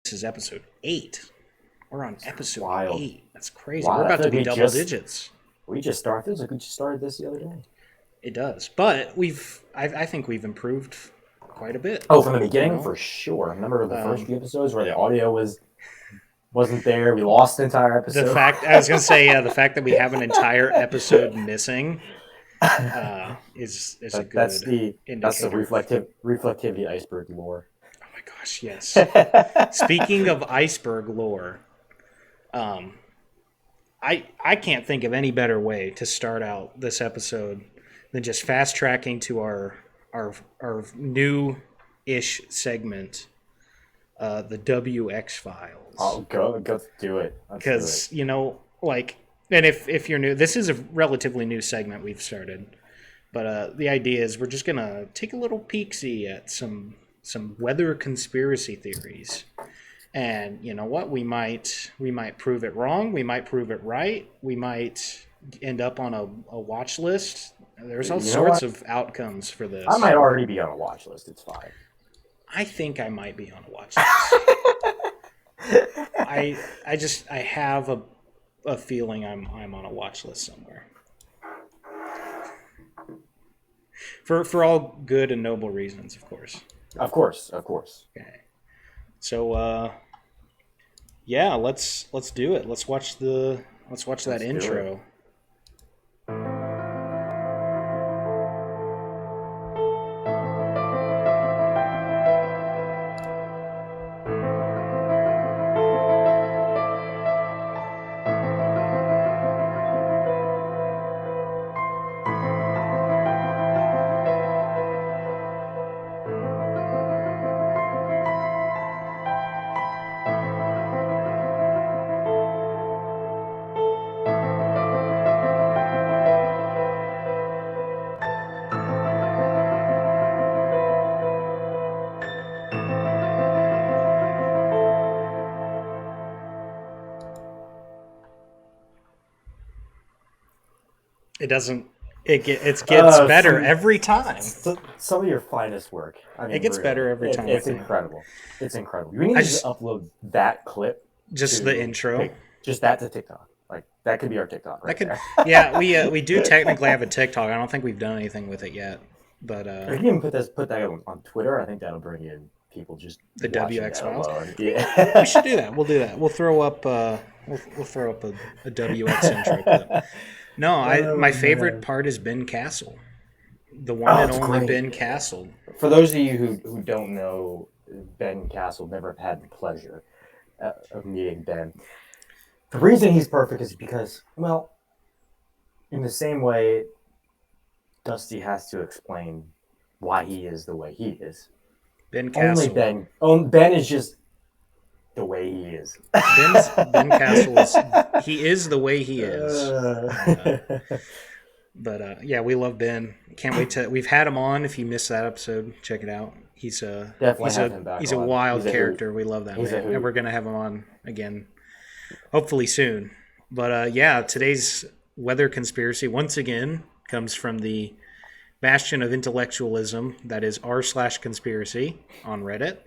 This is episode 8. We're on episode Wild. 8. That's crazy. Wow, We're I about feel to like be we double just digits. we just started. Feels like we just started this the other day. It does. But I think we've improved quite a bit. Oh, from the beginning, You know? for sure. I remember the first few episodes where the audio wasn't there. We lost the entire The episode. fact I was gonna say, the fact that we have an entire episode missing is a That's good the indicator. reflectivity iceberg lore. Oh my gosh, yes. Speaking of iceberg lore, I can't think of any better way to start out this episode than just fast tracking to our new ish segment, the WX Files. Oh, go do it. Because and if you're new, this is a relatively new segment we've started, but the idea is we're just gonna take a little peek-see at some weather conspiracy theories. And you know what? We might prove it wrong. We might prove it right. We might end up on a watch list. There's all sorts of outcomes for this. I might already be on a watch list. It's fine. I think I might be on a watch list. I have a feeling I'm on a watch list somewhere. For all good and noble reasons, of course. Of course. Okay. So yeah, let's do it. Let's watch that intro. It doesn't. It gets better every time. Some of your finest work. I mean, it gets really, better every time. It's incredible. It's incredible. We need to just upload that clip. Just the intro. Just that to TikTok. Like that could be our TikTok. Right there. Yeah, we do technically have a TikTok. I don't think we've done anything with it yet. But you can even put that on Twitter. I think that'll bring in people just the WX Files. Yeah, we should do that. We'll do that. We'll throw up a WX intro clip. No, my favorite part is Ben Castle, the one and only Ben Castle. For those of you who don't know, Ben Castle, never have had the pleasure of meeting Ben. The reason he's perfect is because, well, in the same way, Dusty has to explain why he is the way he is. Ben Castle. Ben is just the way he is. Ben Castle he is the way he is. But yeah, we love Ben. Can't wait to. We've had him on. If you missed that episode, check it out. He's a wild character. We love that man, and we're gonna have him on again, hopefully soon. But yeah, today's weather conspiracy once again comes from the bastion of intellectualism that is r/conspiracy on Reddit.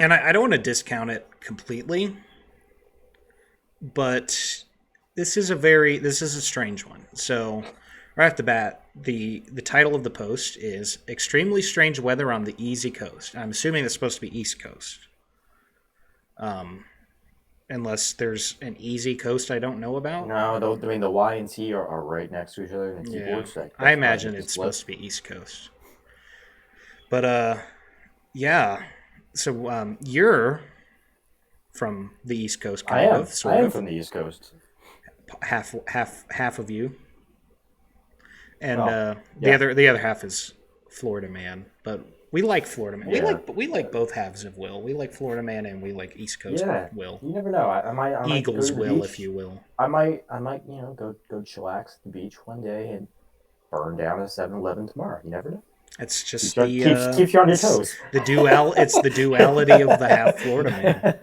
And I don't want to discount it completely, but this is a strange one. So right off the bat, the title of the post is "Extremely Strange Weather on the Easy Coast." I'm assuming it's supposed to be East Coast, unless there's an easy coast I don't know about. No, I mean the Y and T are right next to each other in the keyboard. So I imagine it's supposed to be East Coast. But yeah. So you're from the East Coast, I am from the East Coast. Half of you, and the other half is Florida man. But we like Florida man. Yeah. We like both halves of Will. We like Florida man and we like East Coast Will. You never know. I might Eagles Will, if you will. I might go chillax at the beach one day and burn down a 7-Eleven tomorrow. You never know. It's just keeps you on your toes. It's the duality of the half Florida man.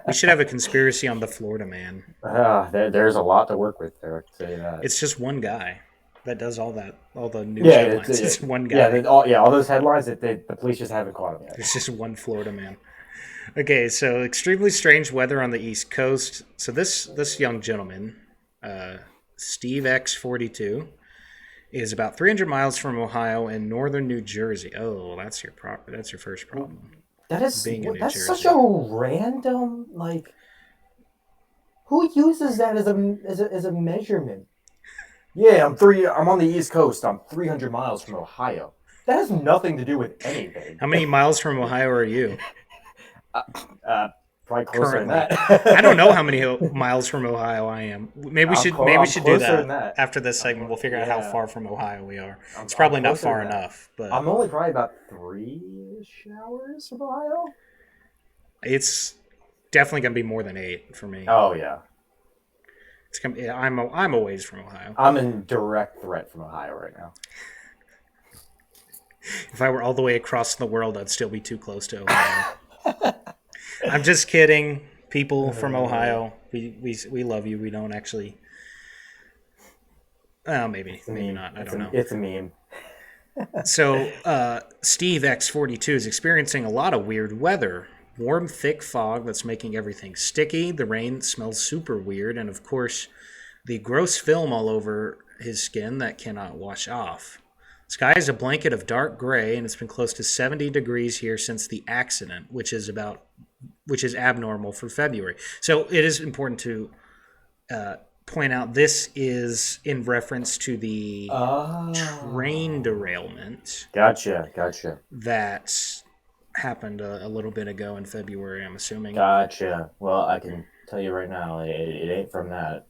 We should have a conspiracy on the Florida man. There's a lot to work with there. I can say that. It's just one guy that does all the news headlines. It's one guy. All those headlines that the police just haven't caught him yet. It's just one Florida man. Okay, so extremely strange weather on the East Coast. So this young gentleman, uh, Steve X42, is about 300 miles from Ohio in northern New Jersey. Oh, that's your first problem. Being in New That's such Jersey. a random like. Who uses that as a measurement? Yeah, I'm on the East Coast. I'm 300 miles from Ohio. That has nothing to do with anything. How many miles from Ohio are you uh, uh, Probably closer than currently? that. I don't know how many miles from Ohio I am. Maybe we I'm should do closer than that that. after this segment. We'll figure out how Yeah, far from Ohio we are. It's I'm probably not closer far than that. enough, but I'm only probably about 3 hours from Ohio. it's definitely gonna be more than 8 for me. Oh yeah, It's gonna. Yeah, I'm a ways from Ohio. I'm in direct threat from Ohio right now. If I were all the way across the world, I'd still be too close to Ohio. I'm just kidding. People from Uh, Ohio, we love you. We don't actually. it's a Maybe meme. not. I don't know. It's a meme. So Steve X42 is experiencing a lot of weird weather. Warm, thick fog that's making everything sticky. The rain smells super weird, and of course, the gross film all over his skin that cannot wash off. Sky is a blanket of dark gray, and it's been close to 70 degrees here since the accident, which is abnormal for February. So it is important to point out this is in reference to the train Oh, derailment gotcha. that happened a little bit ago in February, I'm assuming. Gotcha. Well, I can tell you right now, it ain't from that.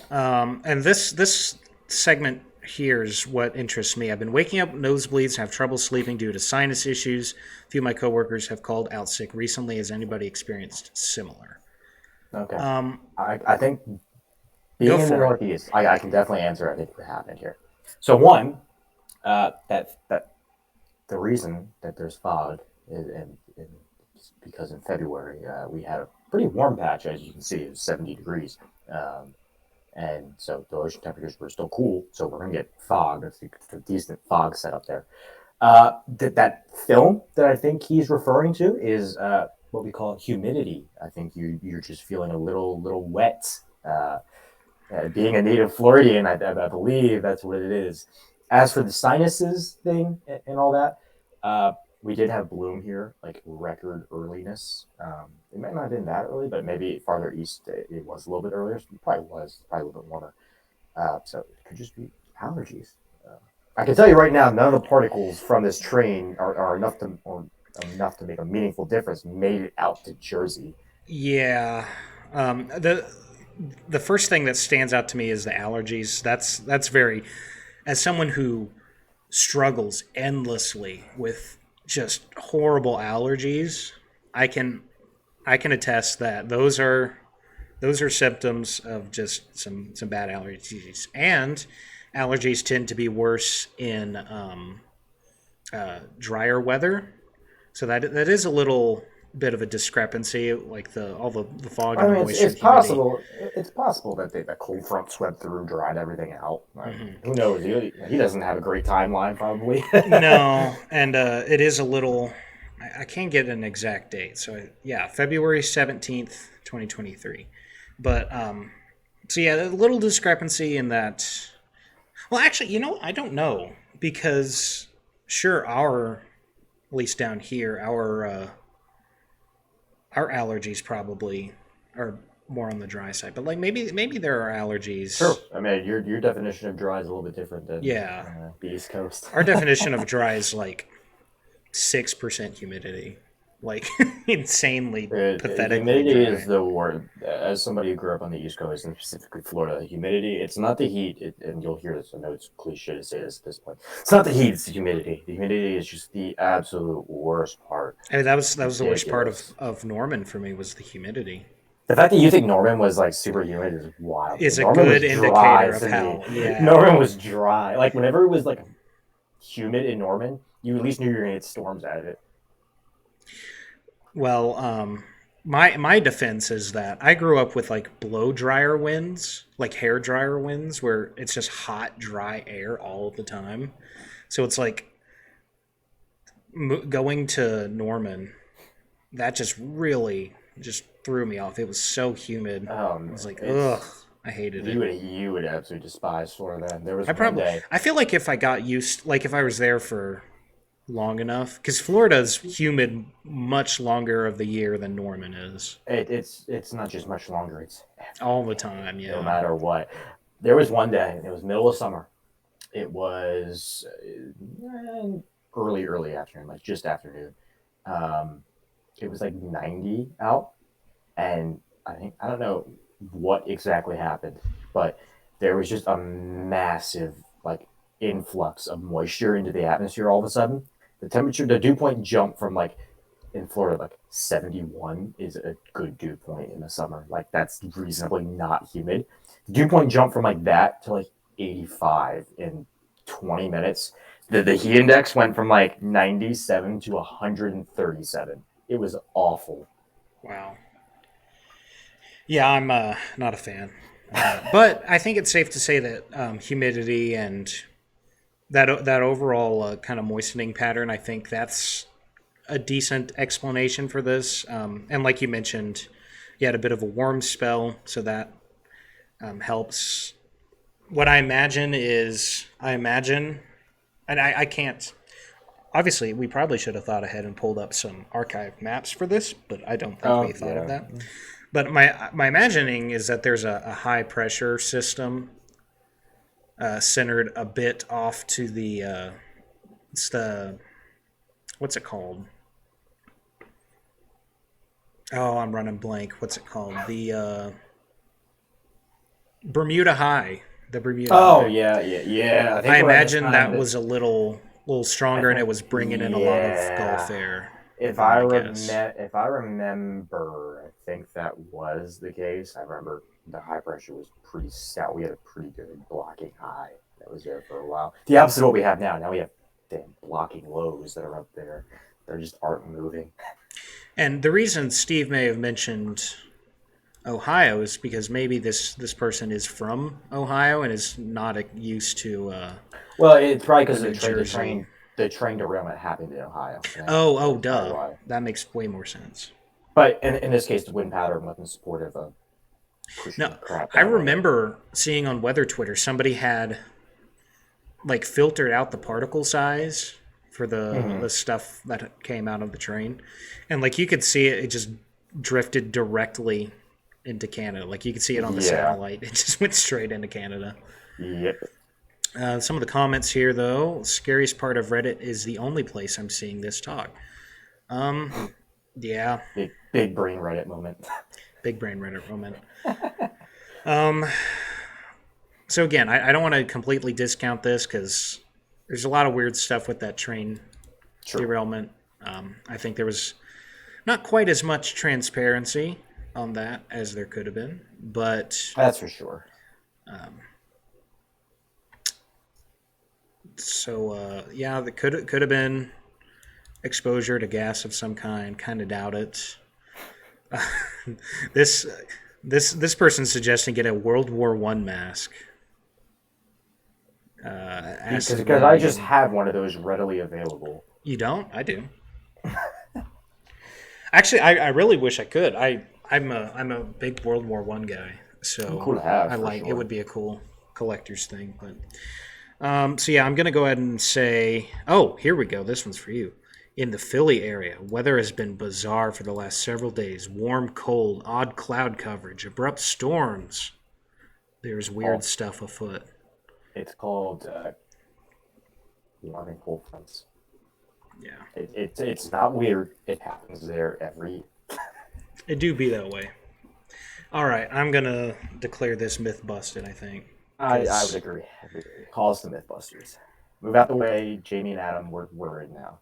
And this segment here is what interests me. I've been waking up nosebleeds and have trouble sleeping due to sinus issues. A few of my coworkers have called out sick recently. Has anybody experienced similar? Okay. Um, I think Go being in the for it. Northeast, I can definitely answer. I think what happened here. So one, that the reason that there's fog is because in February we had a pretty warm patch, as you can see, it was 70 degrees, um, and so the ocean temperatures were still cool. So we're gonna get fog. It's a decent fog setup there. That film that I think he's referring to is what we call humidity. I think you're just feeling a little wet. Being a native Floridian, I believe that's what it is. As for the sinuses thing and all that, we did have bloom here, like record earliness. It might not have been that early, but maybe farther east it was a little bit earlier. It probably was, probably a little bit warmer. So it could just be allergies. Uh, I can tell you right now, none of the particles from this train are enough to make a meaningful difference. Made it out to Jersey. Yeah. The first thing that stands out to me is the allergies. That's very, as someone who struggles endlessly with just horrible allergies, I can I can attest that those are symptoms of just some bad allergies, and allergies tend to be worse in drier weather. So that is a little bit of a discrepancy, like the all the fog I and the mean, moisture it's and humidity. possible. It's possible that that cold front swept through, dried everything out. Hmm. Who knows? He doesn't have a great timeline, probably. No, and it is a little. I can't get an exact date. So yeah, February 17th, 2023. But so yeah, a little discrepancy in that. Well, actually, I don't know because sure, at least down here, our allergies probably are more on the dry side. But like maybe there are allergies. True. I mean, your definition of dry is a little bit different than Yeah, the East Coast. our definition of dry is like 6% humidity, like insanely pathetically Humidity is dry. the word. As somebody who grew up on the East Coast and specifically Florida, humidity, it's not the heat, and you'll hear this. I know it's cliche to say this at this point. It's not the heat, it's the humidity. The humidity is just the absolute worst part. I mean, It's that was the worst part ridiculous. of Norman for me was the humidity. The fact that you think Norman was like super humid is wild to me. Is a Norman good was dry indicator of to me. how. Yeah. Norman was dry. Like whenever it was like humid in Norman, you at least knew you were gonna get storms out of it. Well, my defense is that I grew up with like blow dryer winds, like hair dryer winds, where it's just hot, dry air all the time. So it's like going to Norman that just really just threw me off. It was so humid. I was like, ugh, It's I hated it. you would absolutely despise Florida. There was I one probably, day. I feel like if I got used, like if I was there for long enough, because Florida's humid much longer of the year than Norman is. It's not just much longer. It's All the time, no yeah. matter what. There was one day. It was middle of summer. It was early afternoon, like just afternoon. Um, it was like 90 out, and I don't know what exactly happened, but there was just a massive like influx of moisture into the atmosphere all of a sudden. The dew point jumped from like in Florida, like 71 is a good dew point in the summer. Like that's reasonably not humid. The dew point jumped from like that to like 85 in 20 minutes. The heat index went from like 97 to 137. It was awful. Wow. Yeah, I'm not a fan. But I think it's safe to say that humidity and that overall kind of moistening pattern, I think that's a decent explanation for this. And like you mentioned, you had a bit of a warm spell, so that helps. What I imagine, and I can't. Obviously, we probably should have thought ahead and pulled up some archive maps for this, but I don't think we Oh thought of yeah. that. But my imagining is that there's a high pressure system centered a bit off to the it's the what's it called? Oh, I'm running blank. What's it called? The Bermuda High. The Bermuda Oh High. yeah. I I think around this imagine time that that was a little I stronger, and it think was bringing in a lot of Gulf yeah. air. Would be my guess. If I remember, I think that was the case. I remember the high pressure was pretty stout. We had a pretty good blocking high that was there for a while. The opposite of what we have now. Now we have damn blocking lows that are up there. They just aren't moving. And the reason Steve may have mentioned Ohio is because maybe this person is from Ohio and is not used to Well, it's probably the because New Jersey. the train derailment happened in Ohio. Oh, That's probably duh. why. That makes way more sense. But in this case, the wind pattern wasn't supportive of pushing the Now, crap I that way. remember seeing on weather Twitter somebody had like filtered out the particle size for the Mm-hmm. stuff that came out of the train, and like you could see it just drifted directly into Canada. Like you could see it on the Yeah. satellite. It just went straight into Canada. Yep. Some of the comments here, though, scariest part of Reddit is the only place I'm seeing this talk. Um, yeah, Big brain Reddit moment. big brain Reddit moment. Um, so again, I don't want to completely discount this because there's a lot of weird stuff with that train True. derailment. I think there was not quite as much transparency on that as there could have been, but That's for sure. yeah, that could have been exposure to gas of some kind. Kind of doubt it. this this person's suggesting get a World War One mask. Acid Because I just rain. have one of those readily available. You don't? I do. Actually, I really wish I could. I'm a big World War One guy, so Cool to have I for like it. sure. Would be a cool collector's thing. But so yeah, I'm gonna go ahead and say, oh, here we go. This one's for you. In the Philly area, weather has been bizarre for the last several days. Warm, cold, odd cloud coverage, abrupt storms. There's weird Called stuff afoot. it's called warming cold fronts. Yeah, It's not weird. It happens there every. it do be that way. All right, I'm gonna declare this myth busted. I think I would because agree. I would agree. Call us the MythBusters. Move out the way, Jamie and Adam. We're in now.